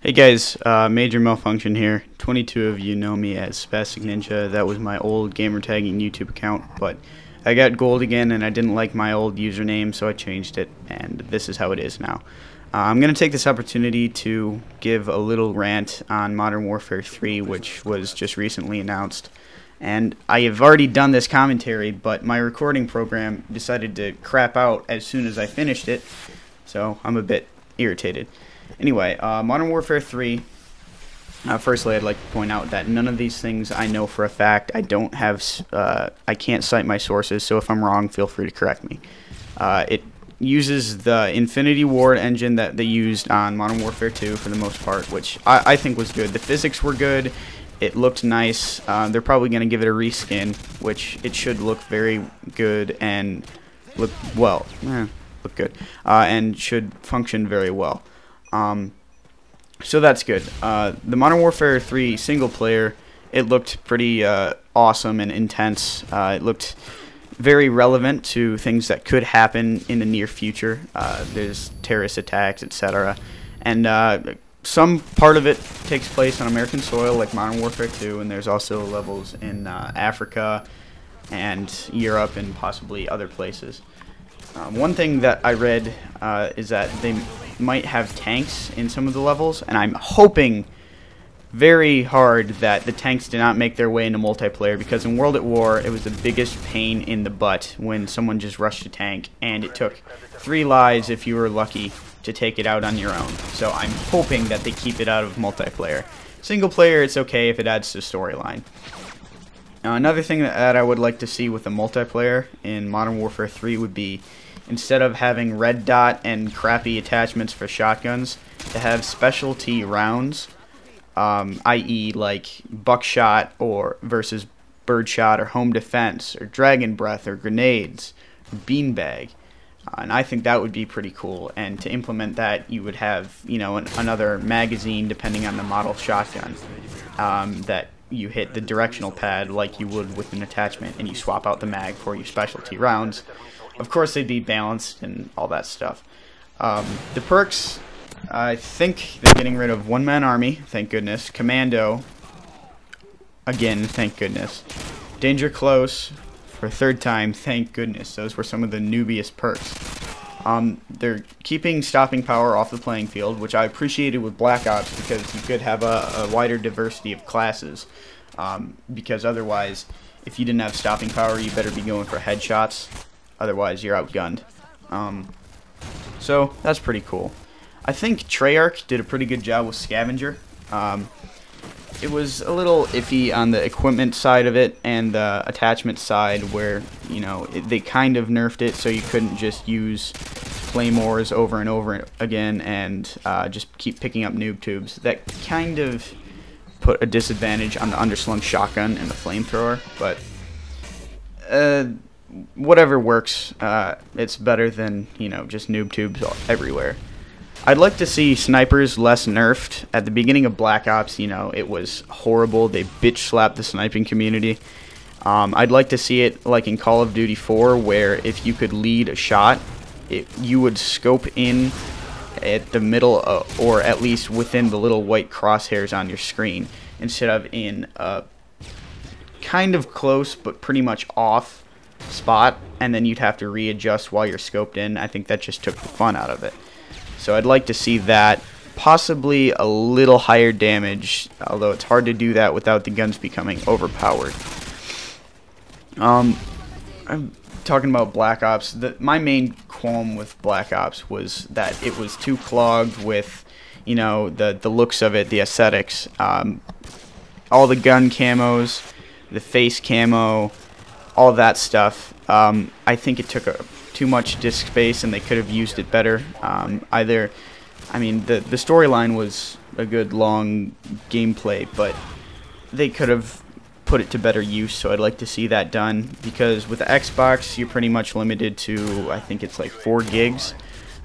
Hey guys, major malfunction here. 22 of you know me as Spastic Ninja. That was my old gamertagging YouTube account, but I got gold again and I didn't like my old username, so I changed it, and this is how it is now. I'm going to take this opportunity to give a little rant on Modern Warfare 3, which was just recently announced. And I have already done this commentary, but my recording program decided to crap out as soon as I finished it, so I'm a bit irritated. Anyway, Modern Warfare 3, firstly I'd like to point out that none of these things I know for a fact. I don't have, I can't cite my sources, so if I'm wrong, feel free to correct me. It uses the Infinity Ward engine that they used on Modern Warfare 2 for the most part, which I think was good. The physics were good, it looked nice. They're probably going to give it a reskin, which it should look very good and look, well, look good, and should function very well. So that's good. The Modern Warfare 3 single player, it looked pretty awesome and intense. It looked very relevant to things that could happen in the near future. There's terrorist attacks, etc. And some part of it takes place on American soil, like Modern Warfare 2, and there's also levels in Africa and Europe and possibly other places. One thing that I read is that they might have tanks in some of the levels, and I'm hoping very hard that the tanks did not make their way into multiplayer, because in World at War it was the biggest pain in the butt when someone just rushed a tank, and it took 3 lives if you were lucky to take it out on your own. So I'm hoping that they keep it out of multiplayer. Single player, it's okay if it adds to the storyline. Another thing that I would like to see with the multiplayer in Modern Warfare 3 would be, instead of having red dot and crappy attachments for shotguns, to have specialty rounds, i.e. like buckshot or versus birdshot or home defense or dragon breath or grenades or beanbag. And I think that would be pretty cool. And to implement that, you would have, you know, another magazine depending on the model shotgun that you hit the directional pad like you would with an attachment, and you swap out the mag for your specialty rounds. Of course, they'd be balanced and all that stuff. The perks, I think they're getting rid of one-man army, thank goodness. Commando, again, thank goodness. Danger close, for a third time, thank goodness. Those were some of the newbiest perks. They're keeping stopping power off the playing field, which I appreciated with Black Ops, because you could have a wider diversity of classes. Because otherwise, if you didn't have stopping power, you better be going for headshots. Otherwise, you're outgunned. So that's pretty cool. I think Treyarch did a pretty good job with Scavenger. It was a little iffy on the equipment side of it and the attachment side, where, you know, they kind of nerfed it so you couldn't just use claymores over and over again and just keep picking up noob tubes. That kind of put a disadvantage on the underslung shotgun and the flamethrower, but whatever works. It's better than, you know, just noob tubes everywhere. I'd like to see snipers less nerfed. At the beginning of Black Ops, you know, it was horrible. They bitch slapped the sniping community. I'd like to see it like in Call of Duty 4, where if you could lead a shot, you would scope in at the middle, or at least within the little white crosshairs on your screen, instead of in a kind of close but pretty much off spot, and then you'd have to readjust while you're scoped in. I think that just took the fun out of it. So I'd like to see that, possibly a little higher damage, although it's hard to do that without the guns becoming overpowered. I'm talking about Black Ops. My main qualm with Black Ops was that it was too clogged with, you know, the looks of it, the aesthetics. All the gun camos, the face camo, all that stuff. I think it took too much disk space, and they could have used it better. I mean, the storyline was a good long gameplay, but they could have put it to better use, so I'd like to see that done, because with the Xbox, you're pretty much limited to, I think it's like 4 gigs.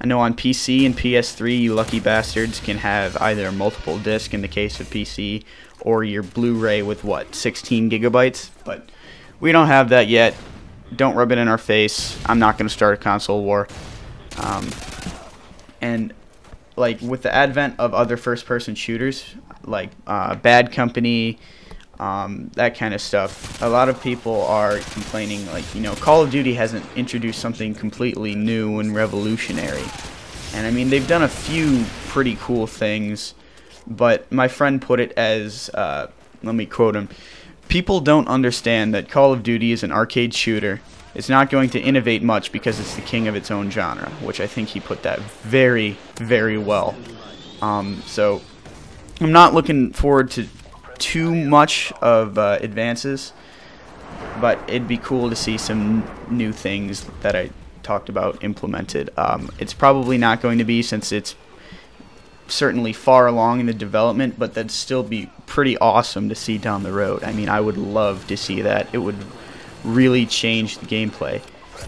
I know on PC and PS3, you lucky bastards can have either multiple disc in the case of PC, or your Blu-ray with, what, 16 gigabytes? But we don't have that yet. Don't rub it in our face. I'm not going to start a console war. And like with the advent of other first-person shooters, like Bad Company, that kind of stuff, a lot of people are complaining, like, you know, Call of Duty hasn't introduced something completely new and revolutionary. And I mean, they've done a few pretty cool things, but my friend put it as, let me quote him, "People don't understand that Call of Duty is an arcade shooter. It's not going to innovate much because it's the king of its own genre," which I think he put that very, very well. So I'm not looking forward to too much of advances, but it'd be cool to see some new things that I talked about implemented. It's probably not going to be, since it's certainly far along in the development, but that'd still be pretty awesome to see down the road. I mean, I would love to see that. It would really change the gameplay.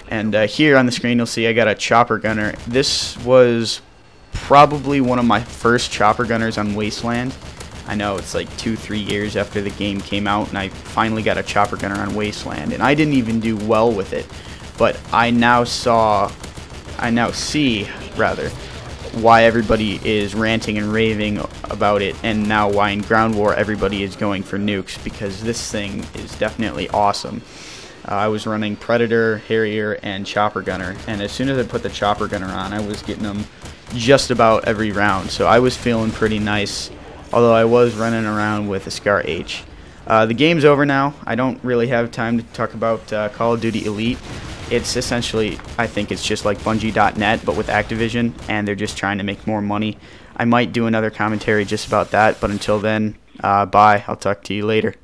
And here on the screen you'll see I got a chopper gunner. This was probably one of my first chopper gunners on Wasteland. I know it's like 2-3 years after the game came out, and I finally got a chopper gunner on Wasteland, and I didn't even do well with it, but I now see rather why everybody is ranting and raving about it, and now why in Ground War everybody is going for nukes, because this thing is definitely awesome. I was running Predator, Harrier, and Chopper Gunner, and as soon as I put the Chopper Gunner on, I was getting them just about every round, so I was feeling pretty nice, although I was running around with a Scar H. The game's over now. I don't really have time to talk about Call of Duty Elite. It's essentially, I think it's just like Bungie.net, but with Activision, and they're just trying to make more money. I might do another commentary just about that, but until then, bye. I'll talk to you later.